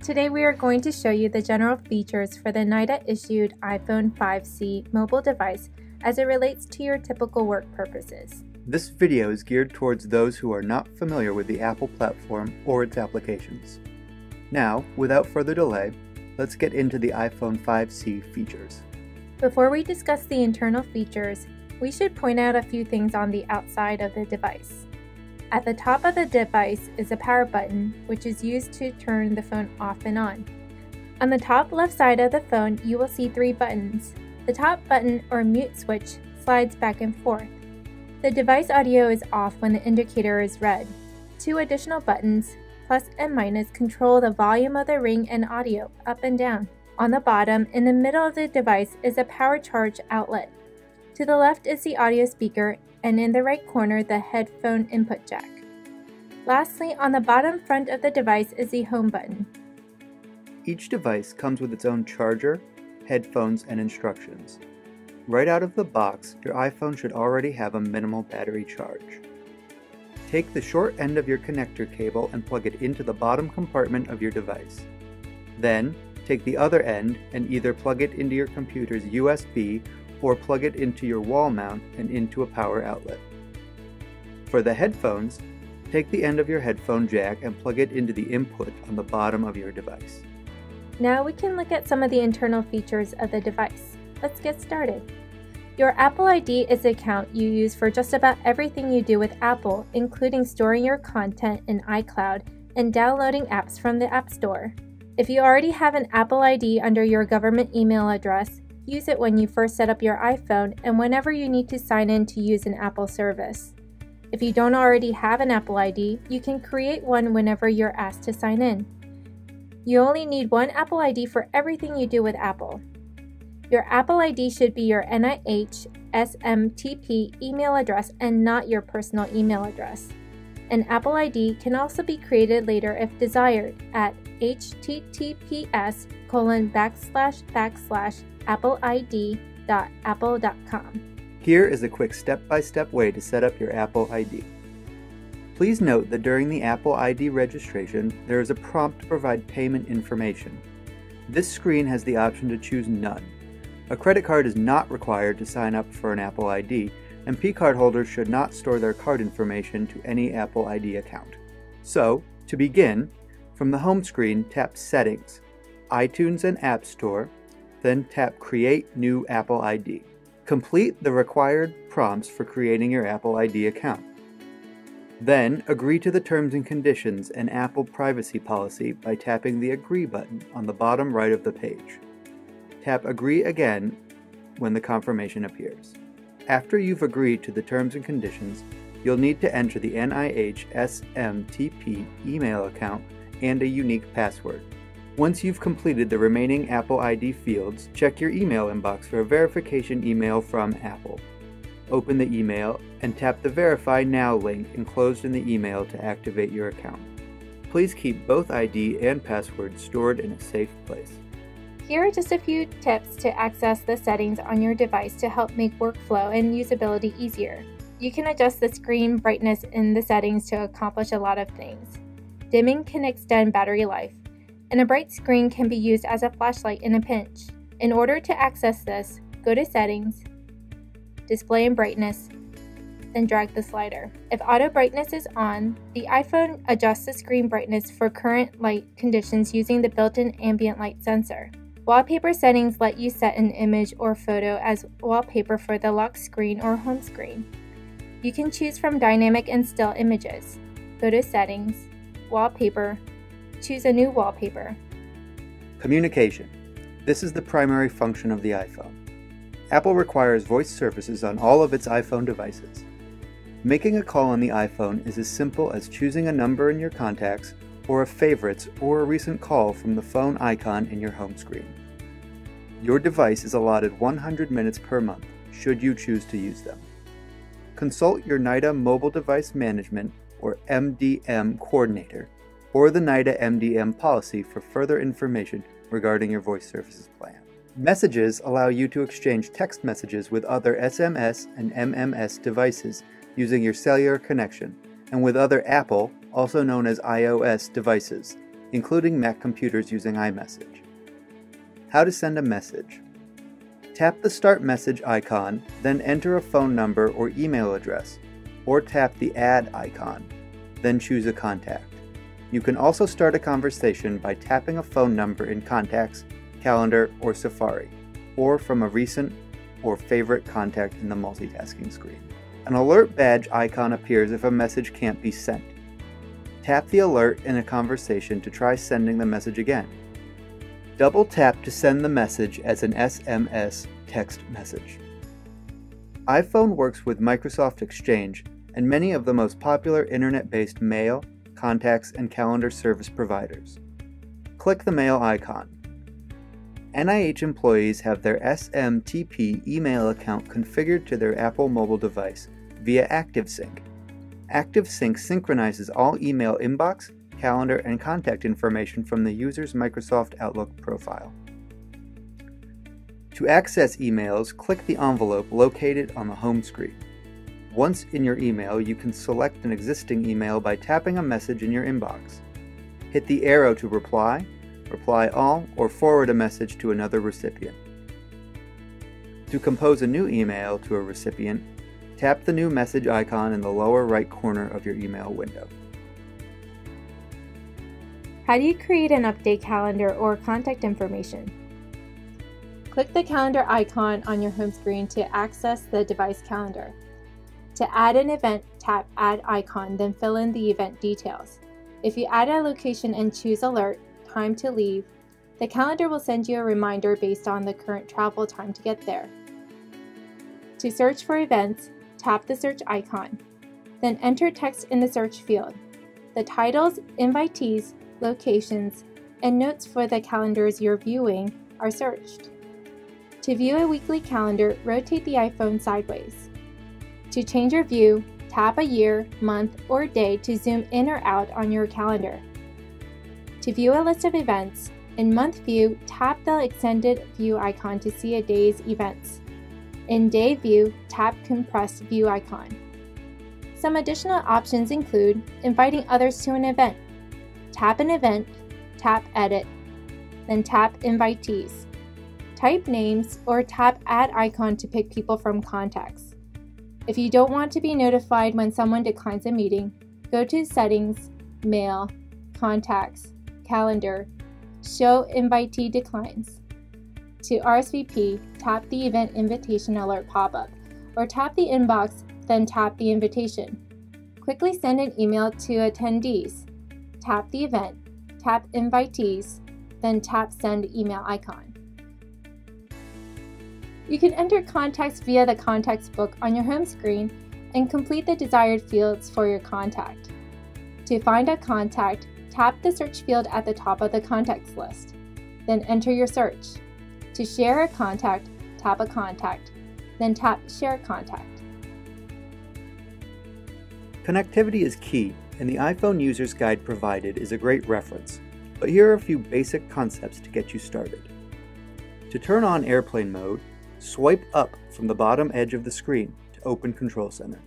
Today we are going to show you the general features for the NIDA issued iPhone 5C mobile device as it relates to your typical work purposes. This video is geared towards those who are not familiar with the Apple platform or its applications. Now, without further delay, let's get into the iPhone 5C features. Before we discuss the internal features, we should point out a few things on the outside of the device. At the top of the device is a power button, which is used to turn the phone off and on. On the top left side of the phone, you will see three buttons. The top button, or mute switch, slides back and forth. The device audio is off when the indicator is red. Two additional buttons, plus and minus, control the volume of the ring and audio up and down. On the bottom, in the middle of the device, is a power charge outlet. To the left is the audio speaker, and in the right corner, the headphone input jack. Lastly, on the bottom front of the device is the home button. Each device comes with its own charger, headphones, and instructions. Right out of the box, your iPhone should already have a minimal battery charge. Take the short end of your connector cable and plug it into the bottom compartment of your device. Then, take the other end and either plug it into your computer's USB or plug it into your wall mount and into a power outlet. For the headphones, take the end of your headphone jack and plug it into the input on the bottom of your device. Now we can look at some of the internal features of the device. Let's get started. Your Apple ID is the account you use for just about everything you do with Apple, including storing your content in iCloud and downloading apps from the App Store. If you already have an Apple ID under your government email address, use it when you first set up your iPhone and whenever you need to sign in to use an Apple service. If you don't already have an Apple ID, you can create one whenever you're asked to sign in. You only need one Apple ID for everything you do with Apple. Your Apple ID should be your NIH SMTP email address and not your personal email address. An Apple ID can also be created later if desired at https://appleid.apple.com. Here is a quick step-by-step way to set up your Apple ID. Please note that during the Apple ID registration, there is a prompt to provide payment information. This screen has the option to choose none. A credit card is not required to sign up for an Apple ID, and P-card holders should not store their card information to any Apple ID account. So, to begin, from the home screen, tap Settings, iTunes and App Store, then tap Create New Apple ID. Complete the required prompts for creating your Apple ID account. Then, agree to the terms and conditions and Apple privacy policy by tapping the Agree button on the bottom right of the page. Tap Agree again when the confirmation appears. After you've agreed to the terms and conditions, you'll need to enter the NIH SMTP email account and a unique password. Once you've completed the remaining Apple ID fields, check your email inbox for a verification email from Apple. Open the email and tap the Verify Now link enclosed in the email to activate your account. Please keep both ID and password stored in a safe place. Here are just a few tips to access the settings on your device to help make workflow and usability easier. You can adjust the screen brightness in the settings to accomplish a lot of things. Dimming can extend battery life, and a bright screen can be used as a flashlight in a pinch. In order to access this, go to Settings, Display and Brightness, then drag the slider. If auto brightness is on, the iPhone adjusts the screen brightness for current light conditions using the built-in ambient light sensor. Wallpaper settings let you set an image or photo as wallpaper for the lock screen or home screen. You can choose from dynamic and still images. Go to Settings, Wallpaper, choose a new wallpaper. Communication. This is the primary function of the iPhone. Apple requires voice services on all of its iPhone devices. Making a call on the iPhone is as simple as choosing a number in your contacts or a favorites or a recent call from the phone icon in your home screen. Your device is allotted 100 minutes per month, should you choose to use them. Consult your NIDA Mobile Device Management or MDM coordinator or the NIDA MDM policy for further information regarding your voice services plan. Messages allow you to exchange text messages with other SMS and MMS devices using your cellular connection and with other Apple, also known as iOS devices. including Mac computers using iMessage. How to send a message. Tap the Start Message icon, then enter a phone number or email address, or tap the Add icon, then choose a contact. You can also start a conversation by tapping a phone number in Contacts, Calendar, or Safari, or from a recent or favorite contact in the multitasking screen. An alert badge icon appears if a message can't be sent. Tap the alert in a conversation to try sending the message again. Double tap to send the message as an SMS text message. iPhone works with Microsoft Exchange and many of the most popular internet-based mail, contacts, and calendar service providers. Click the mail icon. NIH employees have their SMTP email account configured to their Apple mobile device via ActiveSync. ActiveSync synchronizes all email inbox, calendar, and contact information from the user's Microsoft Outlook profile. To access emails, click the envelope located on the home screen. Once in your email, you can select an existing email by tapping a message in your inbox. Hit the arrow to reply, reply all, or forward a message to another recipient. To compose a new email to a recipient, tap the new message icon in the lower right corner of your email window. How do you create an update calendar or contact information? Click the calendar icon on your home screen to access the device calendar. To add an event, tap Add icon, then fill in the event details. If you add a location and choose Alert, Time to Leave, the calendar will send you a reminder based on the current travel time to get there. To search for events, tap the search icon, then enter text in the search field. The titles, invitees, locations, and notes for the calendars you're viewing are searched. To view a weekly calendar, rotate the iPhone sideways. To change your view, tap a year, month, or day to zoom in or out on your calendar. To view a list of events, in Month View, tap the Extended View icon to see a day's events. In Day View, tap Compressed View icon. Some additional options include inviting others to an event. Tap an event, tap Edit, then tap Invitees. Type names or tap Add icon to pick people from contacts. If you don't want to be notified when someone declines a meeting, go to Settings, Mail, Contacts, Calendar, Show Invitee Declines. To RSVP, tap the Event Invitation Alert pop-up, or tap the inbox, then tap the invitation. Quickly send an email to attendees. Tap the event, tap Invitees, then tap Send Email icon. You can enter contacts via the Contacts book on your home screen and complete the desired fields for your contact. To find a contact, tap the search field at the top of the contacts list, then enter your search. To share a contact, tap a contact, then tap Share Contact. Connectivity is key, and the iPhone User's Guide provided is a great reference, but here are a few basic concepts to get you started. To turn on airplane mode, swipe up from the bottom edge of the screen to open Control Center,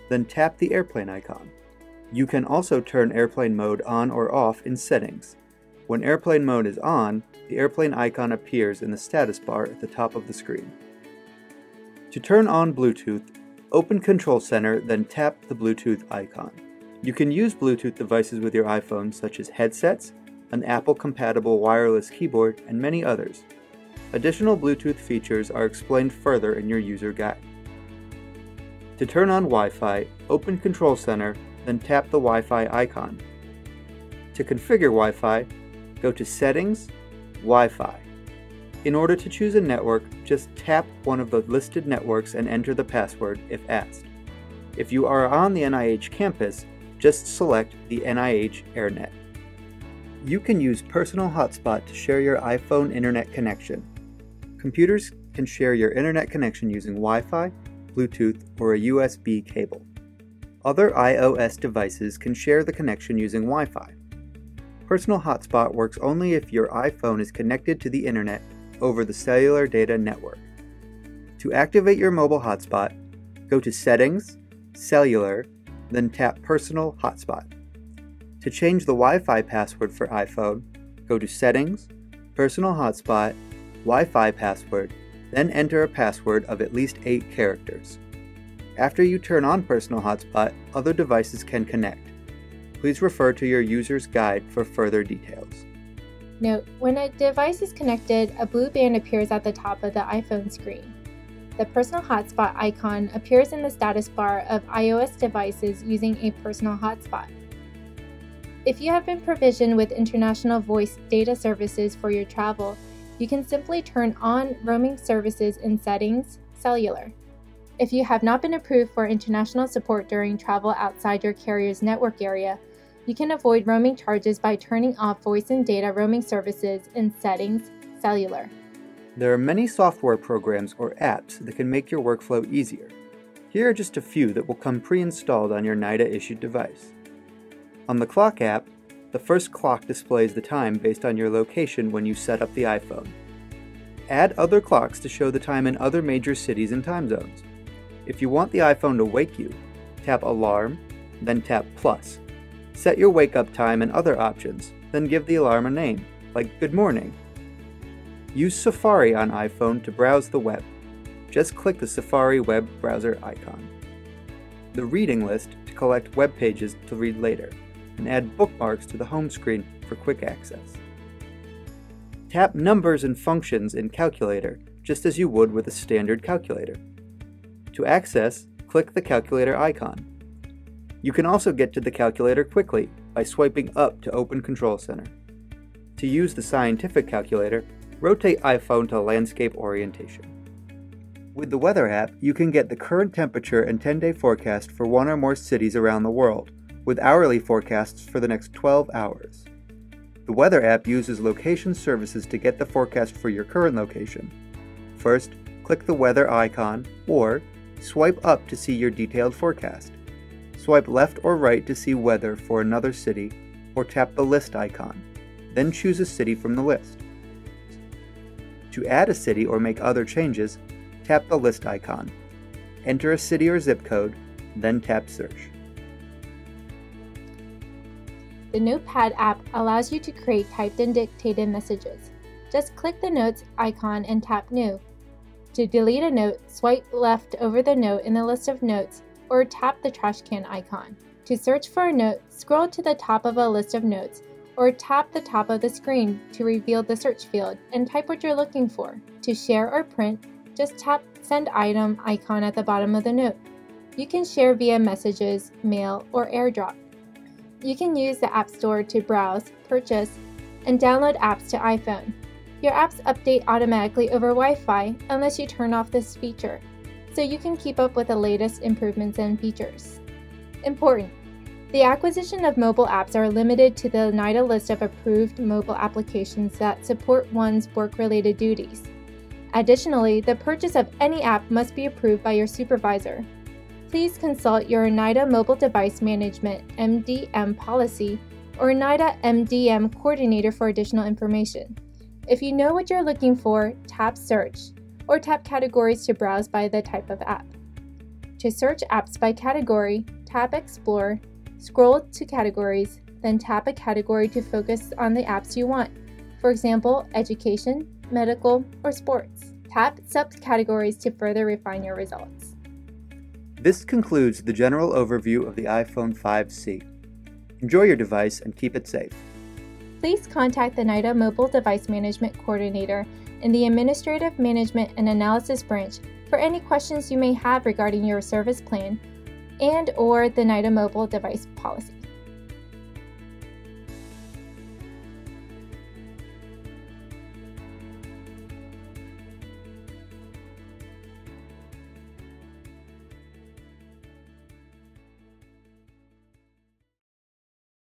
then tap the airplane icon. You can also turn airplane mode on or off in Settings. When airplane mode is on, the airplane icon appears in the status bar at the top of the screen. To turn on Bluetooth, open Control Center, then tap the Bluetooth icon. You can use Bluetooth devices with your iPhone, such as headsets, an Apple-compatible wireless keyboard, and many others. Additional Bluetooth features are explained further in your user guide. To turn on Wi-Fi, open Control Center, then tap the Wi-Fi icon. To configure Wi-Fi, go to Settings, Wi-Fi. In order to choose a network, just tap one of the listed networks and enter the password if asked. If you are on the NIH campus, just select the NIH AirNet. You can use Personal Hotspot to share your iPhone internet connection. Computers can share your internet connection using Wi-Fi, Bluetooth, or a USB cable. Other iOS devices can share the connection using Wi-Fi. Personal Hotspot works only if your iPhone is connected to the internet over the cellular data network. To activate your mobile hotspot, go to Settings, Cellular, then tap Personal Hotspot. To change the Wi-Fi password for iPhone, go to Settings, Personal Hotspot, Wi-Fi password, then enter a password of at least 8 characters. After you turn on Personal Hotspot, other devices can connect. Please refer to your user's guide for further details. Note, when a device is connected, a blue band appears at the top of the iPhone screen. The Personal Hotspot icon appears in the status bar of iOS devices using a personal hotspot. If you have been provisioned with international voice data services for your travel, you can simply turn on roaming services in Settings, Cellular. If you have not been approved for international support during travel outside your carrier's network area, you can avoid roaming charges by turning off voice and data roaming services in Settings, Cellular. There are many software programs or apps that can make your workflow easier. Here are just a few that will come pre-installed on your NIDA-issued device. On the Clock app, the first clock displays the time based on your location when you set up the iPhone. Add other clocks to show the time in other major cities and time zones. If you want the iPhone to wake you, tap Alarm, then tap Plus. Set your wake-up time and other options, then give the alarm a name, like Good Morning. Use Safari on iPhone to browse the web. Just click the Safari web browser icon. The Reading list to collect web pages to read later, and add bookmarks to the home screen for quick access. Tap Numbers and Functions in Calculator, just as you would with a standard calculator. To access, click the calculator icon. You can also get to the calculator quickly by swiping up to open Control Center. To use the scientific calculator, rotate iPhone to landscape orientation. With the Weather app, you can get the current temperature and 10-day forecast for one or more cities around the world, with hourly forecasts for the next 12 hours. The Weather app uses location services to get the forecast for your current location. First, click the weather icon, or swipe up to see your detailed forecast. Swipe left or right to see weather for another city, or tap the list icon. Then choose a city from the list. To add a city or make other changes, tap the list icon. Enter a city or zip code, then tap Search. The Notepad app allows you to create typed and dictated messages. Just click the Notes icon and tap New. To delete a note, swipe left over the note in the list of notes or tap the trash can icon. To search for a note, scroll to the top of a list of notes or tap the top of the screen to reveal the search field and type what you're looking for. To share or print, just tap Send Item icon at the bottom of the note. You can share via messages, mail, or AirDrop. You can use the App Store to browse, purchase, and download apps to iPhone. Your apps update automatically over Wi-Fi unless you turn off this feature, so you can keep up with the latest improvements and features. Important: the acquisition of mobile apps are limited to the NIDA list of approved mobile applications that support one's work-related duties. Additionally, the purchase of any app must be approved by your supervisor. Please consult your NIDA Mobile Device Management (MDM) policy or NIDA MDM coordinator for additional information. If you know what you're looking for, tap Search or tap Categories to browse by the type of app. To search apps by category, tap Explore, scroll to Categories, then tap a category to focus on the apps you want. For example, education, medical, or sports. Tap subcategories to further refine your results. This concludes the general overview of the iPhone 5C. Enjoy your device and keep it safe. Please contact the NIDA Mobile Device Management Coordinator in the Administrative Management and Analysis branch for any questions you may have regarding your service plan and/or the NIDA Mobile Device Policy.